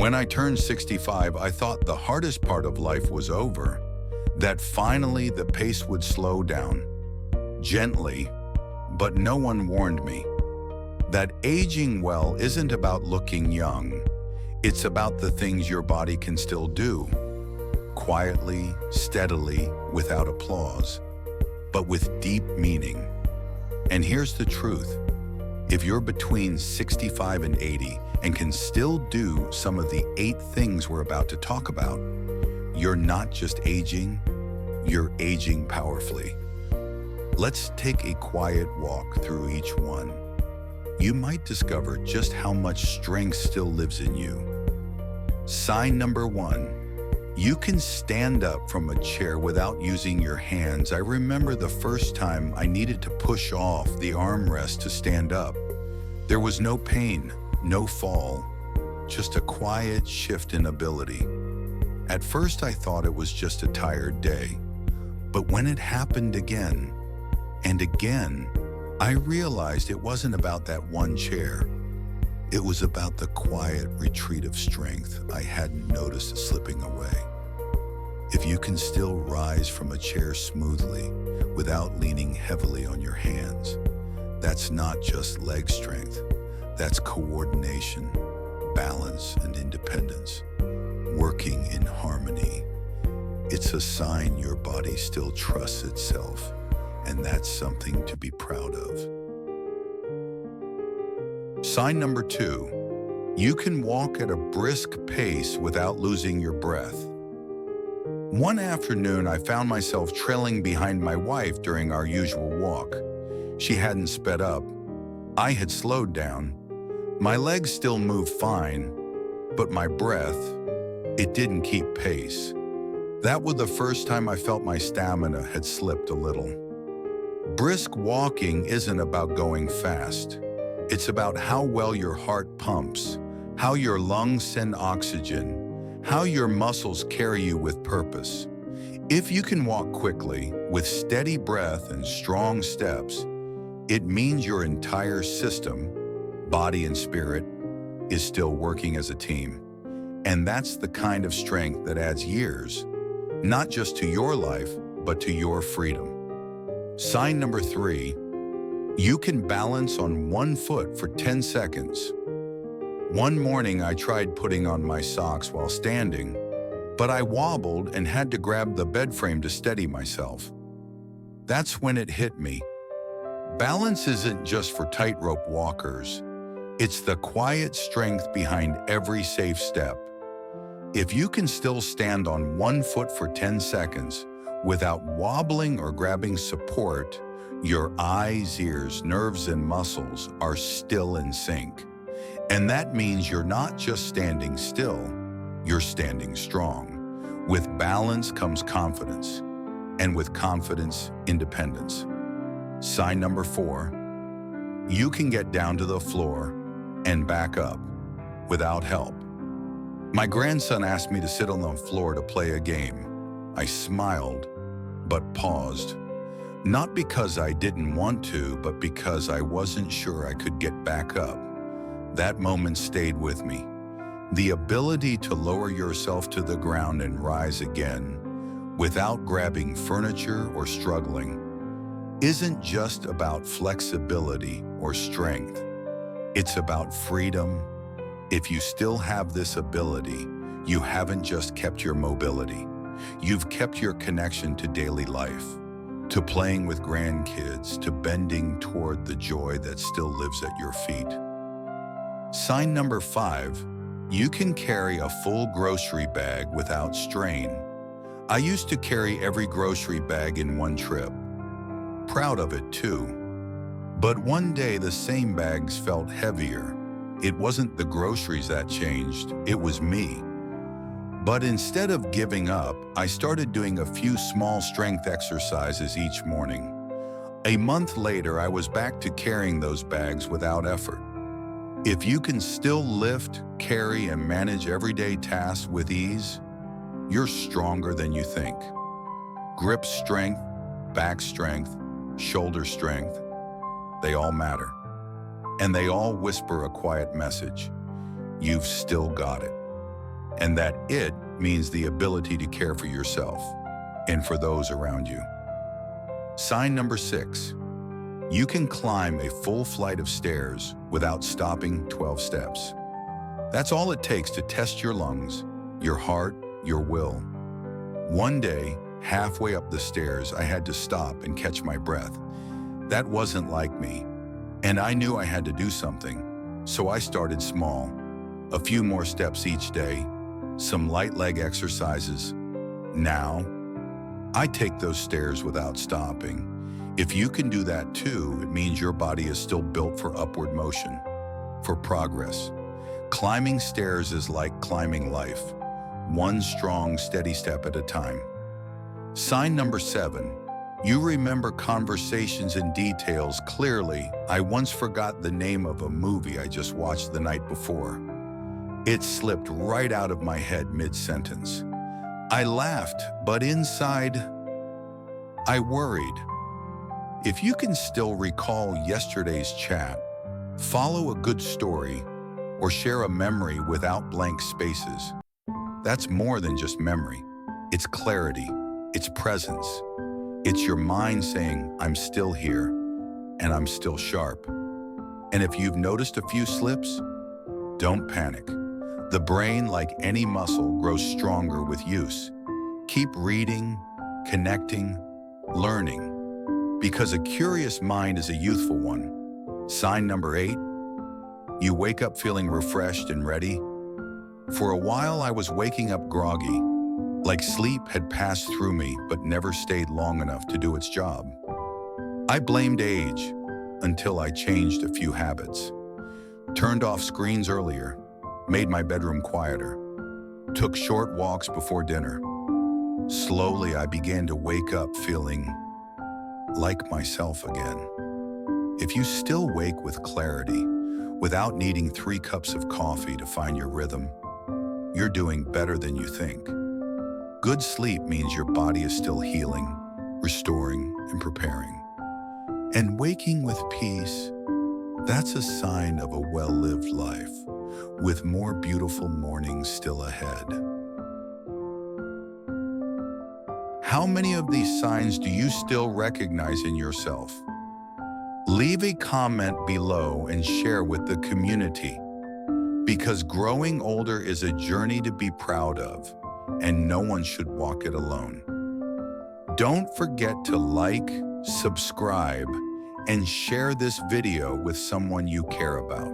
When I turned 65, I thought the hardest part of life was over, that finally the pace would slow down, gently, but no one warned me that aging well isn't about looking young. It's about the things your body can still do, quietly, steadily, without applause, but with deep meaning. And here's the truth. If you're between 65 and 80 and can still do some of the 8 things we're about to talk about, you're not just aging, you're aging powerfully. Let's take a quiet walk through each one. You might discover just how much strength still lives in you. Sign number 1. You can stand up from a chair without using your hands. I remember the first time I needed to push off the armrest to stand up. There was no pain, no fall, just a quiet shift in ability. At first I thought it was just a tired day, but when it happened again and again, I realized it wasn't about that one chair. It was about the quiet retreat of strength I hadn't noticed slipping away. If you can still rise from a chair smoothly without leaning heavily on your hands, that's not just leg strength. That's coordination, balance, and independence, working in harmony. It's a sign your body still trusts itself, and that's something to be proud of. Sign number 2, you can walk at a brisk pace without losing your breath. One afternoon, I found myself trailing behind my wife during our usual walk. She hadn't sped up. I had slowed down. My legs still moved fine, but my breath, it didn't keep pace. That was the first time I felt my stamina had slipped a little. Brisk walking isn't about going fast. It's about how well your heart pumps, how your lungs send oxygen, how your muscles carry you with purpose. If you can walk quickly, with steady breath and strong steps, it means your entire system, body and spirit, is still working as a team. And that's the kind of strength that adds years, not just to your life, but to your freedom. Sign number 3, you can balance on one foot for 10 seconds. One morning I tried putting on my socks while standing, but I wobbled and had to grab the bed frame to steady myself. That's when it hit me. Balance isn't just for tightrope walkers. It's the quiet strength behind every safe step. If you can still stand on one foot for 10 seconds without wobbling or grabbing support, your eyes, ears, nerves, and muscles are still in sync. And that means you're not just standing still, you're standing strong. With balance comes confidence, and with confidence, independence. Sign number 4, you can get down to the floor and back up without help. My grandson asked me to sit on the floor to play a game. I smiled, but paused. Not because I didn't want to, but because I wasn't sure I could get back up. That moment stayed with me. The ability to lower yourself to the ground and rise again without grabbing furniture or struggling isn't just about flexibility or strength. It's about freedom. If you still have this ability, you haven't just kept your mobility. You've kept your connection to daily life, to playing with grandkids, to bending toward the joy that still lives at your feet. Sign number 5, you can carry a full grocery bag without strain. I used to carry every grocery bag in one trip. Proud of it too. But one day the same bags felt heavier. It wasn't the groceries that changed, it was me. But instead of giving up, I started doing a few small strength exercises each morning. A month later, I was back to carrying those bags without effort. If you can still lift, carry, and manage everyday tasks with ease, you're stronger than you think. Grip strength, back strength, shoulder strength, they all matter. And they all whisper a quiet message. You've still got it. and that it means the ability to care for yourself and for those around you. Sign number 6. You can climb a full flight of stairs without stopping 12 steps. That's all it takes to test your lungs, your heart, your will. One day, halfway up the stairs, I had to stop and catch my breath. That wasn't like me, and I knew I had to do something, so I started small. A few more steps each day, some light leg exercises. Now, I take those stairs without stopping. If you can do that too, it means your body is still built for upward motion, for progress. Climbing stairs is like climbing life, one strong, steady step at a time. Sign number 7. You remember conversations and details clearly. I once forgot the name of a movie I just watched the night before. It slipped right out of my head mid-sentence. I laughed, but inside, I worried. If you can still recall yesterday's chat, follow a good story, or share a memory without blank spaces. That's more than just memory. It's clarity, it's presence. It's your mind saying, I'm still here, and I'm still sharp. And if you've noticed a few slips, don't panic. The brain, like any muscle, grows stronger with use. Keep reading, connecting, learning, because a curious mind is a youthful one. Sign number 8. You wake up feeling refreshed and ready. For a while, I was waking up groggy, like sleep had passed through me but never stayed long enough to do its job. I blamed age until I changed a few habits. Turned off screens earlier, made my bedroom quieter, took short walks before dinner. Slowly, I began to wake up feeling like myself again. If you still wake with clarity, without needing 3 cups of coffee to find your rhythm, you're doing better than you think. Good sleep means your body is still healing, restoring, and preparing. And waking with peace, that's a sign of a well-lived life, with more beautiful mornings still ahead. How many of these signs do you still recognize in yourself? Leave a comment below and share with the community, because growing older is a journey to be proud of, and no one should walk it alone. Don't forget to like, subscribe, and share this video with someone you care about.